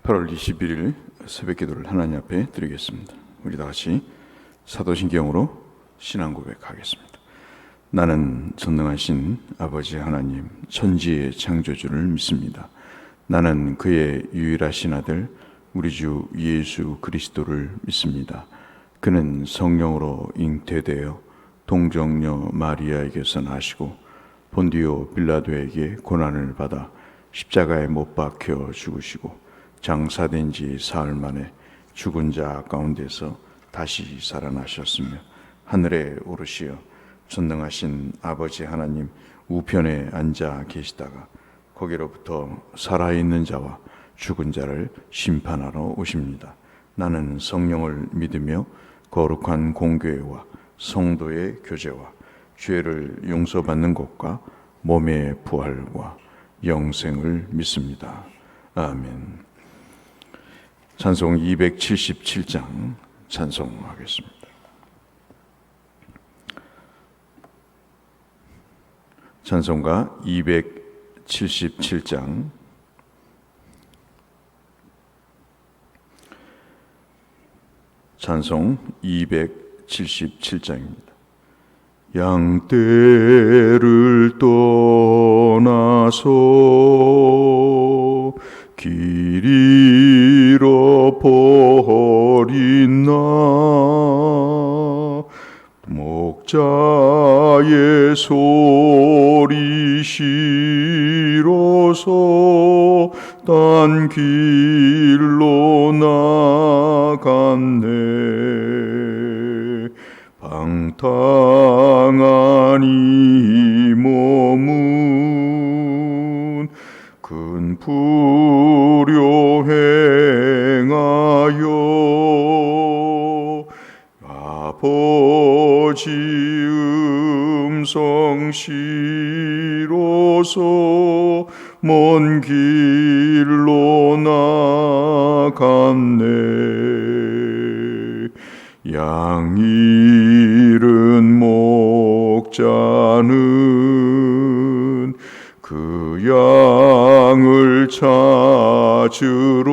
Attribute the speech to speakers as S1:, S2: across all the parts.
S1: 8월 21일 새벽 기도를 하나님 앞에 드리겠습니다. 우리 다 같이 사도신경으로 신앙 고백하겠습니다. 나는 전능하신 아버지 하나님 천지의 창조주를 믿습니다. 나는 그의 유일하신 아들 우리 주 예수 그리스도를 믿습니다. 그는 성령으로 잉태되어 동정녀 마리아에게서 나시고 본디오 빌라도에게 고난을 받아 십자가에 못 박혀 죽으시고 장사된 지 사흘 만에 죽은 자 가운데서 다시 살아나셨으며 하늘에 오르시어 전능하신 아버지 하나님 우편에 앉아 계시다가 거기로부터 살아있는 자와 죽은 자를 심판하러 오십니다. 나는 성령을 믿으며 거룩한 공교회와 성도의 교제와 죄를 용서받는 것과 몸의 부활과 영생을 믿습니다. 아멘. 찬송 277장 찬송하겠습니다. 찬송가 277장 찬송 277장입니다. 양떼를 떠나서 길 잃어버린 나 목자의 소리 싫어서 딴 길로 나갔네. 방탕한 이 몸은 큰 불효 행하여 아버지 음성 싫어서 먼 길로 나갔네. 양 잃은 목자는 그 양을 찾으러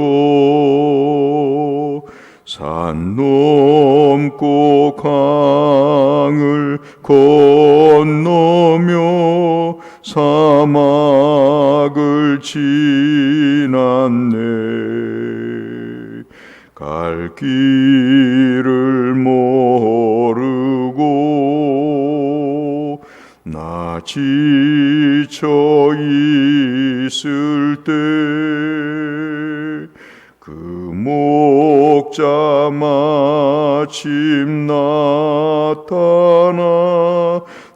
S1: 산 넘고 강을 건너며 사막을 지났네. 갈 길을 모르고 나 지쳐 있을 때 그 목자 마침 나타나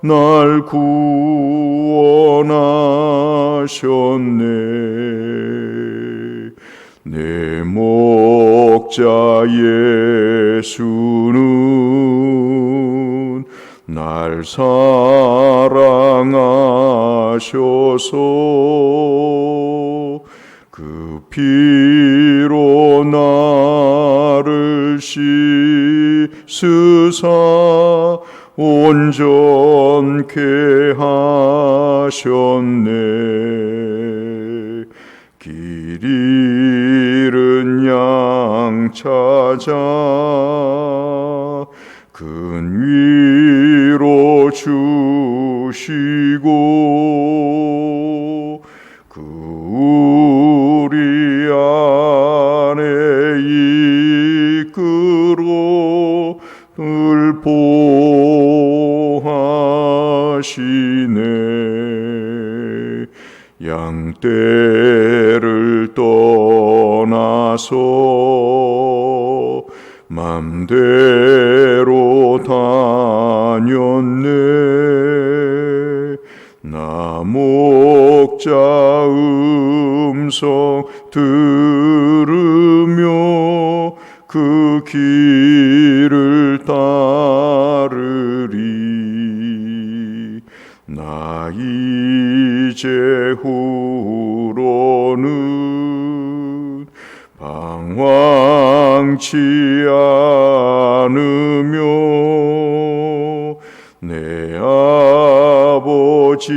S1: 날 구원하셨네. 내 목자 예수는 날 사랑하셔서 그 피로 나를 씻으사 온전케 하셨네. 길 잃은 양 찾아 큰 위로 주시고 그 우리 안에 이끌어 늘 보호하시네. 양떼를 떠나서 맘대로 다녔네. 나 목자 음성 들으며 그 길을 따르리. 나 이제 후로는 방황치 않으며 내 아버지의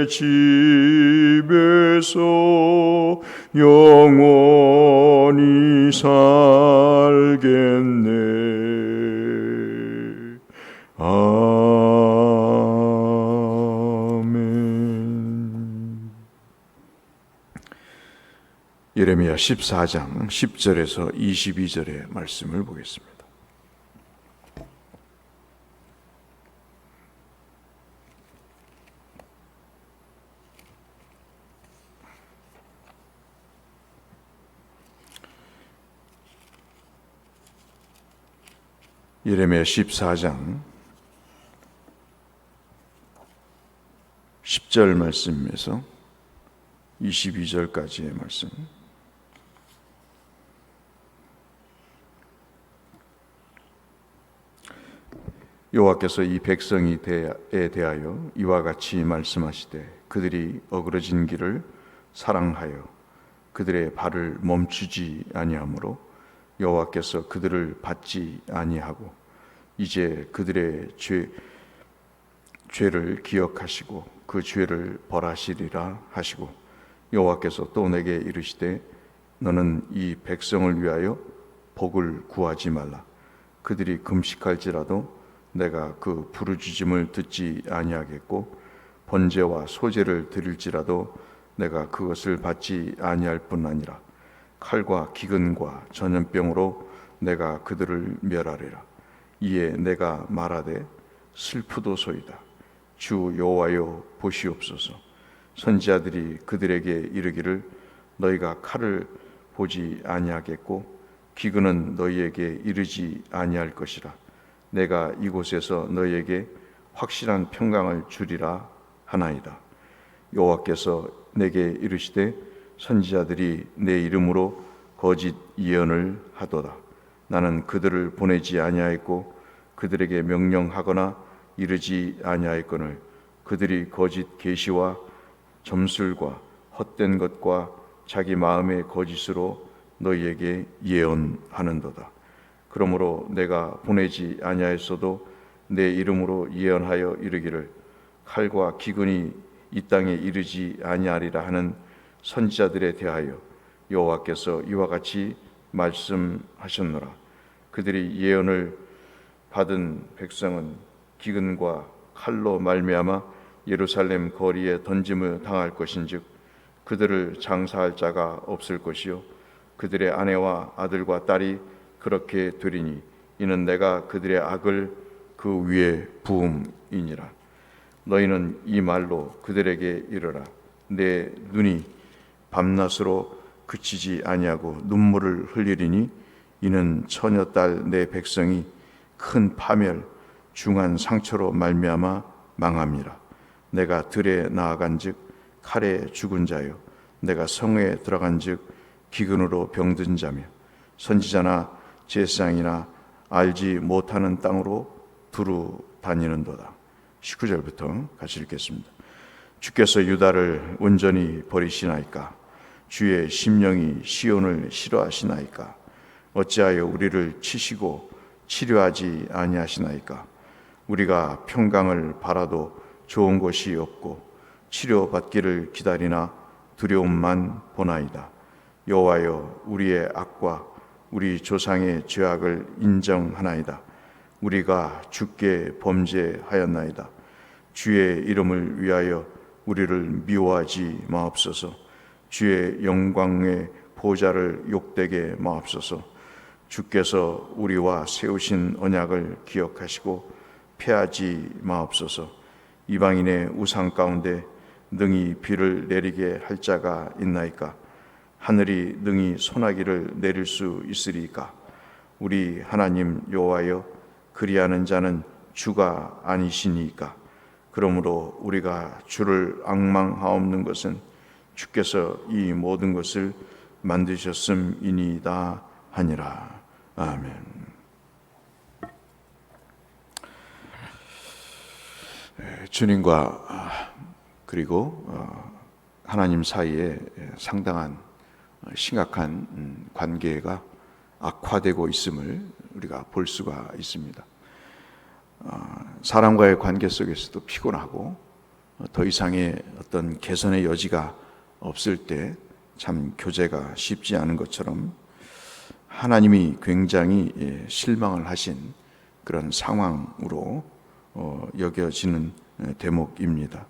S1: 집에서 영원히 살겠네. 아멘. 예레미야 14장 10절에서 22절의 말씀을 보겠습니다. 예레미야 14장 10절 말씀에서 22절까지의 말씀. 여호와께서 이 백성에 대하여 이와 같이 말씀하시되 그들이 어그러진 길을 사랑하여 그들의 발을 멈추지 아니하므로 여호와께서 그들을 받지 아니하고 이제 그들의 죄를 기억하시고 그 죄를 벌하시리라 하시고 여호와께서 또 내게 이르시되 너는 이 백성을 위하여 복을 구하지 말라. 그들이 금식할지라도 내가 그 부르짖음을 듣지 아니하겠고 번제와 소제를 드릴지라도 내가 그것을 받지 아니할 뿐 아니라 칼과 기근과 전염병으로 내가 그들을 멸하리라. 이에 내가 말하되 슬프도소이다. 주 여호와여 보시옵소서. 선지자들이 그들에게 이르기를 너희가 칼을 보지 아니하겠고 기근은 너희에게 이르지 아니할 것이라. 내가 이곳에서 너희에게 확실한 평강을 주리라 하나이다. 여호와께서 내게 이르시되 선지자들이 내 이름으로 거짓 예언을 하도다. 나는 그들을 보내지 아니하였고 그들에게 명령하거나 이르지 아니하였거늘 그들이 거짓 계시와 점술과 헛된 것과 자기 마음의 거짓으로 너희에게 예언하는도다. 그러므로 내가 보내지 아니하였어도 내 이름으로 예언하여 이르기를 칼과 기근이 이 땅에 이르지 아니하리라 하는 선지자들에 대하여 여호와께서 이와 같이 말씀하셨노라. 그들이 예언을 받은 백성은 기근과 칼로 말미암아 예루살렘 거리에 던짐을 당할 것인즉 그들을 장사할 자가 없을 것이요 그들의 아내와 아들과 딸이 그렇게 되리니 이는 내가 그들의 악을 그 위에 부음이니라. 너희는 이 말로 그들에게 이르라. 내 눈이 밤낮으로 그치지 아니하고 눈물을 흘리리니 이는 처녀딸 내 백성이 큰 파멸 중한 상처로 말미암아 망함이라. 내가 들에 나아간즉 칼에 죽은 자요 내가 성에 들어간즉 기근으로 병든 자며 선지자나 제사장이나 알지 못하는 땅으로 두루 다니는도다. 19절부터 같이 읽겠습니다. 주께서 유다를 온전히 버리시나이까? 주의 심령이 시온을 싫어하시나이까? 어찌하여 우리를 치시고 치료하지 아니하시나이까? 우리가 평강을 바라도 좋은 것이 없고 치료받기를 기다리나 두려움만 보나이다. 여호와여 우리의 악과 우리 조상의 죄악을 인정하나이다. 우리가 주께 범죄하였나이다. 주의 이름을 위하여 우리를 미워하지 마옵소서. 주의 영광의 보좌를 욕되게 마옵소서. 주께서 우리와 세우신 언약을 기억하시고 패하지 마옵소서. 이방인의 우상 가운데 능히 비를 내리게 할 자가 있나이까? 하늘이 능히 소나기를 내릴 수 있으리까? 우리 하나님 여호와여 그리하는 자는 주가 아니시니까? 그러므로 우리가 주를 앙망하옵는 것은 주께서 이 모든 것을 만드셨음이니이다 하니라. 아멘. 주님과 그리고 하나님 사이에 상당한 심각한 관계가 악화되고 있음을 우리가 볼 수가 있습니다. 사람과의 관계 속에서도 피곤하고 더 이상의 어떤 개선의 여지가 없을 때 참 교제가 쉽지 않은 것처럼 하나님이 굉장히 실망을 하신 그런 상황으로 여겨지는 대목입니다.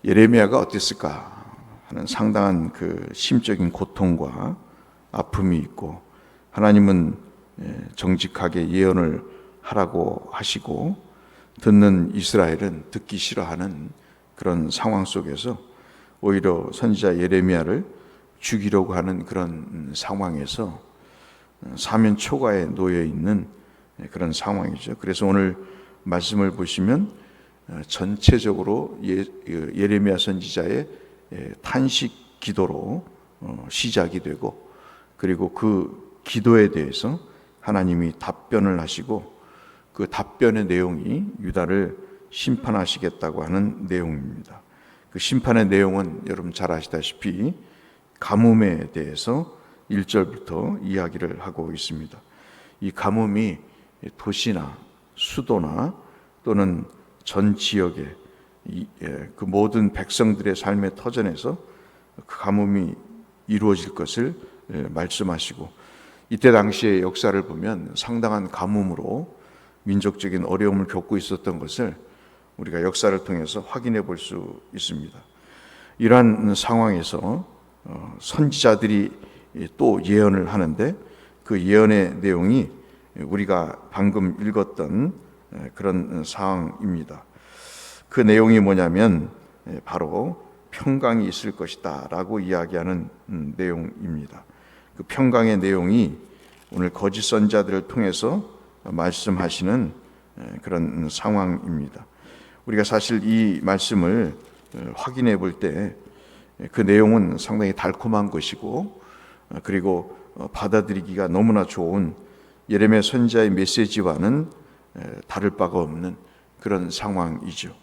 S1: 예레미야가 어땠을까 하는 상당한 그 심적인 고통과 아픔이 있고, 하나님은 정직하게 예언을 하라고 하시고 듣는 이스라엘은 듣기 싫어하는 그런 상황 속에서 오히려 선지자 예레미야를 죽이려고 하는 그런 상황에서 사면 초과에 놓여 있는 그런 상황이죠. 그래서 오늘 말씀을 보시면 전체적으로 예레미야 선지자의 탄식 기도로 시작이 되고, 그리고 그 기도에 대해서 하나님이 답변을 하시고 그 답변의 내용이 유다를 심판하시겠다고 하는 내용입니다. 그 심판의 내용은 여러분 잘 아시다시피 가뭄에 대해서 1절부터 이야기를 하고 있습니다. 이 가뭄이 도시나 수도나 또는 전 지역의 그 모든 백성들의 삶의 터전에서 그 가뭄이 이루어질 것을 말씀하시고, 이때 당시의 역사를 보면 상당한 가뭄으로 민족적인 어려움을 겪고 있었던 것을 우리가 역사를 통해서 확인해 볼 수 있습니다. 이러한 상황에서 선지자들이 또 예언을 하는데, 그 예언의 내용이 우리가 방금 읽었던 그런 상황입니다. 그 내용이 뭐냐면 바로 평강이 있을 것이다 라고 이야기하는 내용입니다. 그 평강의 내용이 오늘 거짓 선지자들을 통해서 말씀하시는 그런 상황입니다. 우리가 사실 이 말씀을 확인해 볼 때 그 내용은 상당히 달콤한 것이고, 그리고 받아들이기가 너무나 좋은 예레미야 선지자의 메시지와는 다를 바가 없는 그런 상황이죠.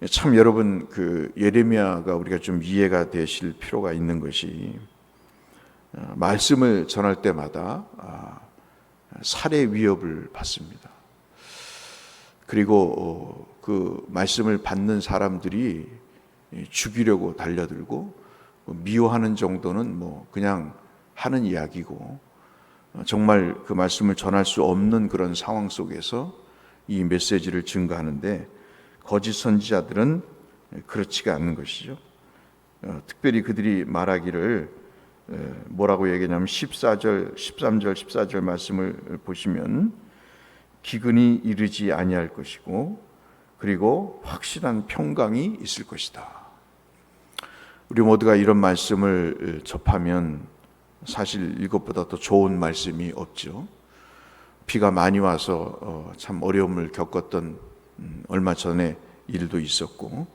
S1: 참 여러분, 그 예레미야가 우리가 좀 이해가 되실 필요가 있는 것이, 말씀을 전할 때마다 살해 위협을 받습니다. 그리고 그 말씀을 받는 사람들이 죽이려고 달려들고, 미워하는 정도는 뭐 그냥 하는 이야기고, 정말 그 말씀을 전할 수 없는 그런 상황 속에서 이 메시지를 증거하는데, 거짓 선지자들은 그렇지가 않는 것이죠. 특별히 그들이 말하기를 뭐라고 얘기하냐면 13절 14절 말씀을 보시면 기근이 이르지 아니할 것이고 그리고 확실한 평강이 있을 것이다. 우리 모두가 이런 말씀을 접하면 사실 이것보다 더 좋은 말씀이 없죠. 비가 많이 와서 참 어려움을 겪었던 얼마 전에 일도 있었고,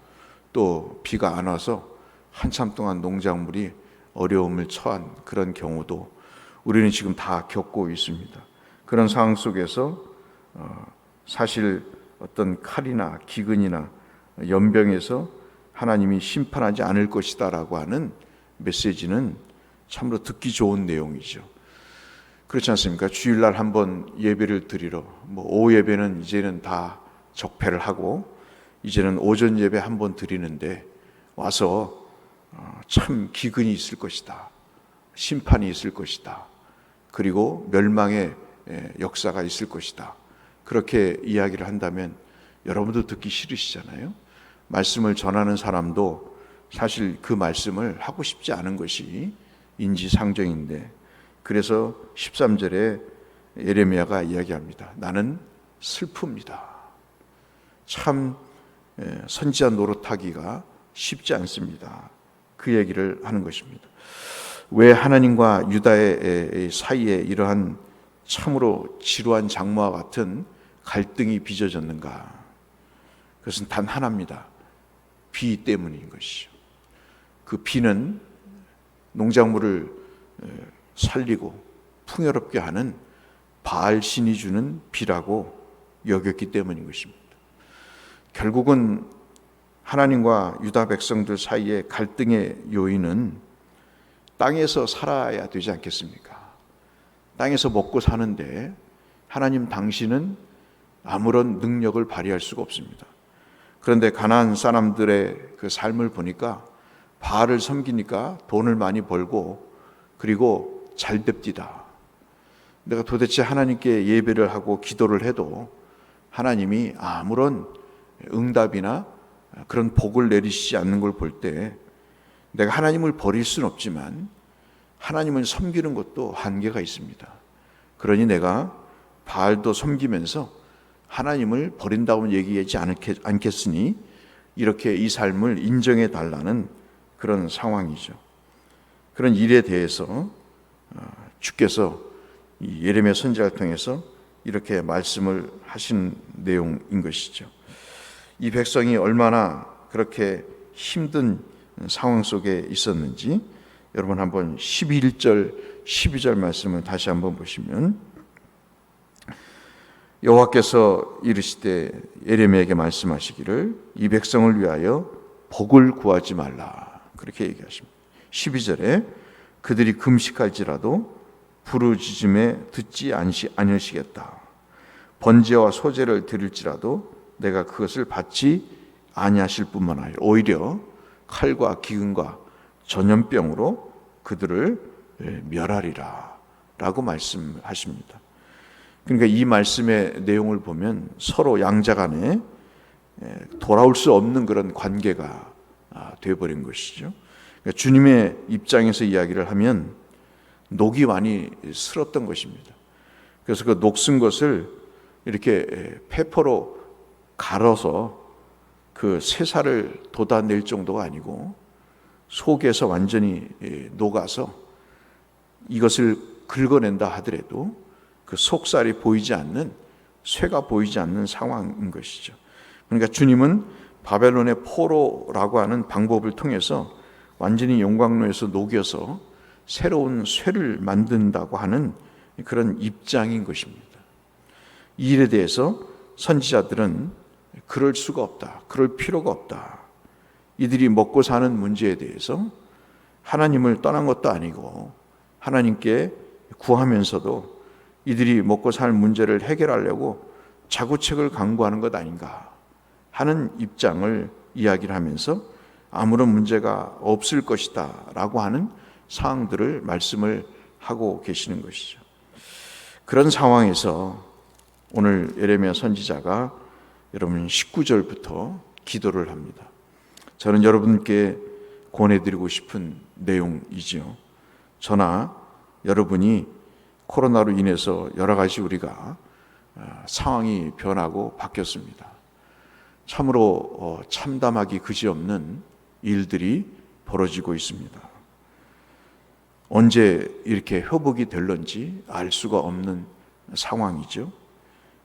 S1: 또 비가 안 와서 한참 동안 농작물이 어려움을 처한 그런 경우도 우리는 지금 다 겪고 있습니다. 그런 상황 속에서 사실 어떤 칼이나 기근이나 연병에서 하나님이 심판하지 않을 것이다 라고 하는 메시지는 참으로 듣기 좋은 내용이죠. 그렇지 않습니까? 주일날 한번 예배를 드리러, 오후 예배는 이제는 다 적폐를 하고 이제는 오전 예배 한번 드리는데 와서 참 기근이 있을 것이다, 심판이 있을 것이다, 그리고 멸망의 역사가 있을 것이다, 그렇게 이야기를 한다면 여러분도 듣기 싫으시잖아요. 말씀을 전하는 사람도 사실 그 말씀을 하고 싶지 않은 것이 인지상정인데, 그래서 13절에 예레미야가 이야기합니다. 나는 슬픕니다. 참 선지자 노릇하기가 쉽지 않습니다. 그 얘기를 하는 것입니다. 왜 하나님과 유다의 사이에 이러한 참으로 지루한 장마와 같은 갈등이 빚어졌는가? 그것은 단 하나입니다. 비 때문인 것이죠. 그 비는 농작물을 살리고 풍요롭게 하는 바알 신이 주는 비라고 여겼기 때문인 것입니다. 결국은 하나님과 유다 백성들 사이의 갈등의 요인은 땅에서 살아야 되지 않겠습니까? 땅에서 먹고 사는데 하나님 당신은 아무런 능력을 발휘할 수가 없습니다. 그런데 가나안 사람들의 그 삶을 보니까 바알을 섬기니까 돈을 많이 벌고 그리고 잘 됩디다. 내가 도대체 하나님께 예배를 하고 기도를 해도 하나님이 아무런 응답이나 그런 복을 내리시지 않는 걸 볼 때 내가 하나님을 버릴 수는 없지만 하나님을 섬기는 것도 한계가 있습니다. 그러니 내가 바알도 섬기면서 하나님을 버린다고는 얘기하지 않겠으니 이렇게 이 삶을 인정해 달라는 그런 상황이죠. 그런 일에 대해서 주께서 이 예레미야 선지자를 통해서 이렇게 말씀을 하신 내용인 것이죠. 이 백성이 얼마나 그렇게 힘든 상황 속에 있었는지 여러분 한번 11절, 12절 말씀을 다시 한번 보시면 여호와께서 이르시되 예레미야에게 말씀하시기를 이 백성을 위하여 복을 구하지 말라 그렇게 얘기하십니다. 12절에 그들이 금식할지라도 부르짖음에 듣지 않으시겠다. 번제와 소제를 드릴지라도 내가 그것을 받지 아니하실 뿐만 아니라 오히려 칼과 기근과 전염병으로 그들을 멸하리라 라고 말씀하십니다. 그러니까 이 말씀의 내용을 보면 서로 양자 간에 돌아올 수 없는 그런 관계가 되어버린 것이죠. 그러니까 주님의 입장에서 이야기를 하면 녹이 많이 슬었던 것입니다. 그래서 그 녹슨 것을 이렇게 페퍼로 갈아서 그 쇠살을 돋아낼 정도가 아니고 속에서 완전히 녹아서 이것을 긁어낸다 하더라도 그 속살이 보이지 않는, 쇠가 보이지 않는 상황인 것이죠. 그러니까 주님은 바벨론의 포로라고 하는 방법을 통해서 완전히 용광로에서 녹여서 새로운 쇠를 만든다고 하는 그런 입장인 것입니다. 이 일에 대해서 선지자들은 그럴 수가 없다, 그럴 필요가 없다. 이들이 먹고 사는 문제에 대해서 하나님을 떠난 것도 아니고 하나님께 구하면서도 이들이 먹고 살 문제를 해결하려고 자구책을 강구하는 것 아닌가 하는 입장을 이야기를 하면서 아무런 문제가 없을 것이다 라고 하는 사항들을 말씀을 하고 계시는 것이죠. 그런 상황에서 오늘 예레미야 선지자가 여러분 19절부터 기도를 합니다. 저는 여러분께 권해드리고 싶은 내용이지요. 저나 여러분이 코로나로 인해서 여러 가지 우리가 상황이 변하고 바뀌었습니다. 참으로 참담하기 그지없는 일들이 벌어지고 있습니다. 언제 이렇게 회복이 될런지 알 수가 없는 상황이죠.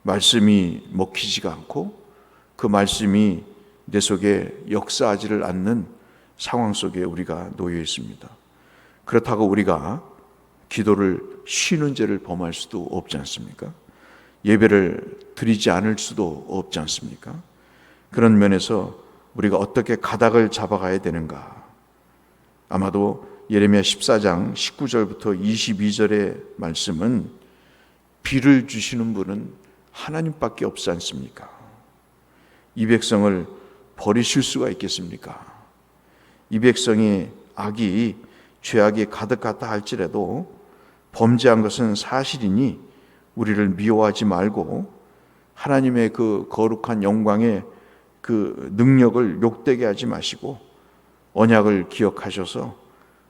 S1: 말씀이 먹히지가 않고 그 말씀이 내 속에 역사하지를 않는 상황 속에 우리가 놓여 있습니다. 그렇다고 우리가 기도를 쉬는 죄를 범할 수도 없지 않습니까? 예배를 드리지 않을 수도 없지 않습니까? 그런 면에서 우리가 어떻게 가닥을 잡아가야 되는가? 아마도 예레미야 14장 19절부터 22절의 말씀은 비를 주시는 분은 하나님밖에 없지 않습니까? 이 백성을 버리실 수가 있겠습니까? 이 백성의 악이 죄악이 가득하다 할지라도 범죄한 것은 사실이니 우리를 미워하지 말고 하나님의 그 거룩한 영광의 그 능력을 욕되게 하지 마시고 언약을 기억하셔서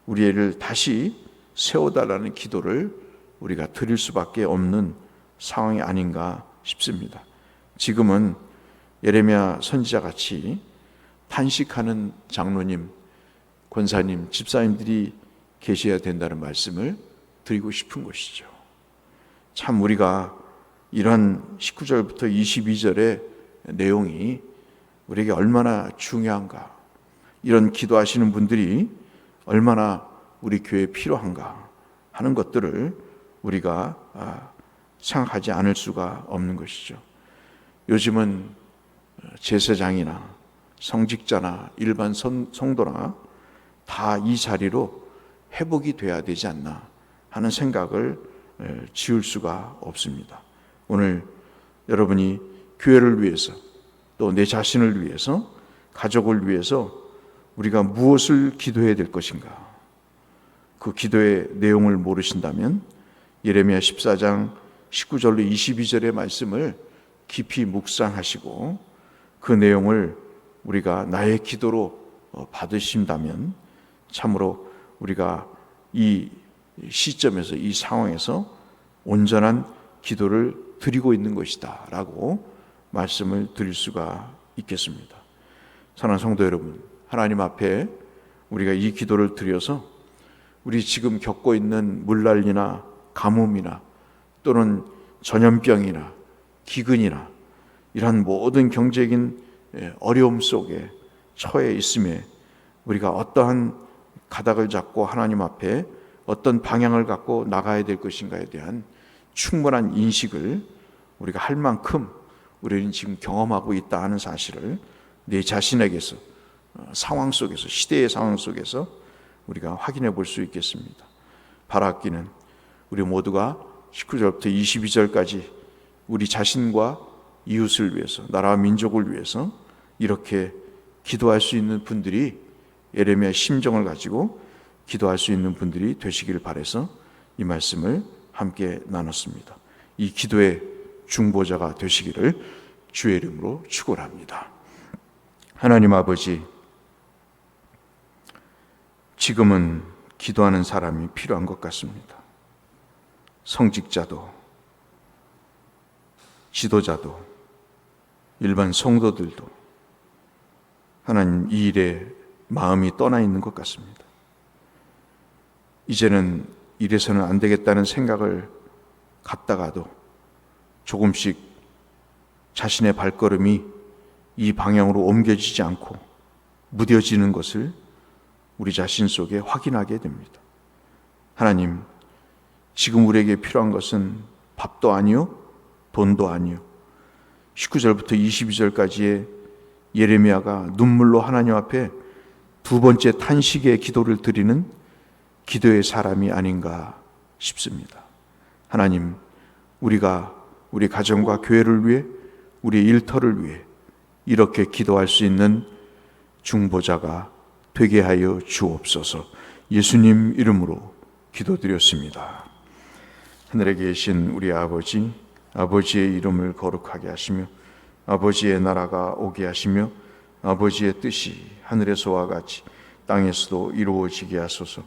S1: 우리를 다시 세워달라는 기도를 우리가 드릴 수밖에 없는 상황이 아닌가 싶습니다. 지금은 예레미야 선지자 같이 탄식하는 장로님, 권사님, 집사님들이 계셔야 된다는 말씀을 드리고 싶은 것이죠. 참 우리가 이런 19절부터 22절의 내용이 우리에게 얼마나 중요한가, 이런 기도하시는 분들이 얼마나 우리 교회에 필요한가 하는 것들을 우리가 생각하지 않을 수가 없는 것이죠. 요즘은 제사장이나 성직자나 일반 성도나 다 이 자리로 회복이 돼야 되지 않나 하는 생각을 지울 수가 없습니다. 오늘 여러분이 교회를 위해서 또 내 자신을 위해서 가족을 위해서 우리가 무엇을 기도해야 될 것인가? 그 기도의 내용을 모르신다면 예레미야 14장 19절로 22절의 말씀을 깊이 묵상하시고 그 내용을 우리가 나의 기도로 받으신다면 참으로 우리가 이 시점에서, 이 상황에서 온전한 기도를 드리고 있는 것이다 라고 말씀을 드릴 수가 있겠습니다. 사랑하는 성도 여러분, 하나님 앞에 우리가 이 기도를 드려서 우리 지금 겪고 있는 물난리나 가뭄이나 또는 전염병이나 기근이나 이러한 모든 경제적인 어려움 속에 처해 있음에 우리가 어떠한 가닥을 잡고 하나님 앞에 어떤 방향을 갖고 나가야 될 것인가에 대한 충분한 인식을 우리가 할 만큼 우리는 지금 경험하고 있다 하는 사실을 내 자신에게서, 상황 속에서, 시대의 상황 속에서 우리가 확인해 볼 수 있겠습니다. 바라기는 우리 모두가 19절부터 22절까지 우리 자신과 이웃을 위해서, 나라와 민족을 위해서 이렇게 기도할 수 있는 분들이, 예레미야의 심정을 가지고 기도할 수 있는 분들이 되시길 바라서 이 말씀을 함께 나눴습니다. 이 기도의 중보자가 되시기를 주의 이름으로 축원합니다. 하나님 아버지, 지금은 기도하는 사람이 필요한 것 같습니다. 성직자도, 지도자도, 일반 성도들도 하나님 이 일에 마음이 떠나 있는 것 같습니다. 이제는 이래서는 안 되겠다는 생각을 갖다가도 조금씩 자신의 발걸음이 이 방향으로 옮겨지지 않고 무뎌지는 것을 우리 자신 속에 확인하게 됩니다. 하나님, 지금 우리에게 필요한 것은 밥도 아니요, 돈도 아니요. 19절부터 22절까지의 예레미야가 눈물로 하나님 앞에 두 번째 탄식의 기도를 드리는 기도의 사람이 아닌가 싶습니다. 하나님, 우리가 우리 가정과 교회를 위해, 우리 일터를 위해 이렇게 기도할 수 있는 중보자가 되게 하여 주옵소서. 예수님 이름으로 기도드렸습니다. 하늘에 계신 우리 아버지, 아버지의 이름을 거룩하게 하시며 아버지의 나라가 오게 하시며 아버지의 뜻이 하늘에서와 같이 땅에서도 이루어지게 하소서.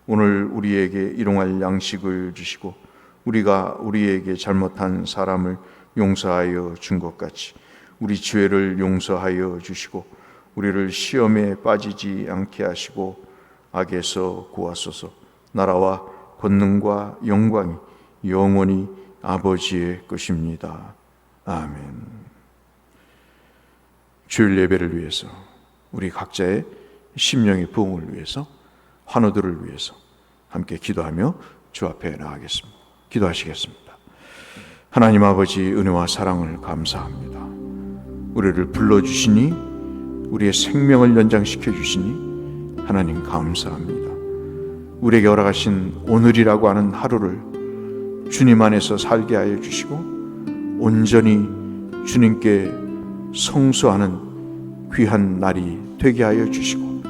S1: 오늘 우리에게 일용할 양식을 주시고 우리가 우리에게 잘못한 사람을 용서하여 준 것 같이 우리 죄를 용서하여 주시고 우리를 시험에 빠지지 않게 하시고 악에서 구하소서. 나라와 권능과 영광이 영원히 아버지의 것입니다. 아멘. 주일 예배를 위해서, 우리 각자의 심령의 부흥을 위해서, 환우들을 위해서 함께 기도하며 주 앞에 나가겠습니다. 기도하시겠습니다. 하나님 아버지, 은혜와 사랑을 감사합니다. 우리를 불러주시니, 우리의 생명을 연장시켜 주시니 하나님 감사합니다. 우리에게 허락하신 오늘이라고 하는 하루를 주님 안에서 살게 하여 주시고 온전히 주님께 성수하는 귀한 날이 되게 하여 주시고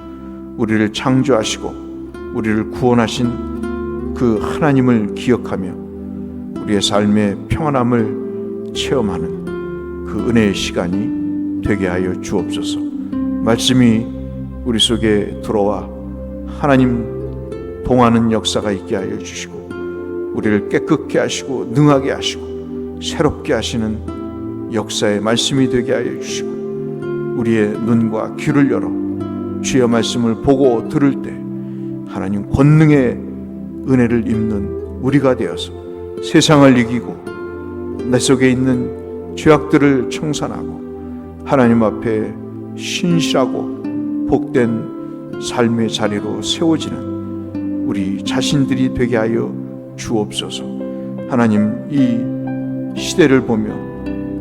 S1: 우리를 창조하시고 우리를 구원하신 그 하나님을 기억하며 우리의 삶의 평안함을 체험하는 그 은혜의 시간이 되게 하여 주옵소서. 말씀이 우리 속에 들어와 하나님 동하는 역사가 있게 하여 주시고 우리를 깨끗게 하시고 능하게 하시고 새롭게 하시는 역사의 말씀이 되게 하여 주시고 우리의 눈과 귀를 열어 주의 말씀을 보고 들을 때 하나님 권능의 은혜를 입는 우리가 되어서 세상을 이기고 내 속에 있는 죄악들을 청산하고 하나님 앞에 신실하고 복된 삶의 자리로 세워지는 우리 자신들이 되게 하여 주옵소서. 하나님, 이 시대를 보며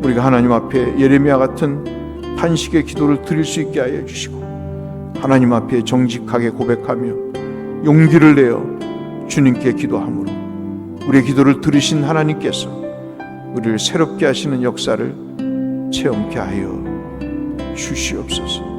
S1: 우리가 하나님 앞에 예레미야 같은 탄식의 기도를 드릴 수 있게 하여 주시고 하나님 앞에 정직하게 고백하며 용기를 내어 주님께 기도함으로 우리의 기도를 들으신 하나님께서 우리를 새롭게 하시는 역사를 체험케 하여 주시옵소서.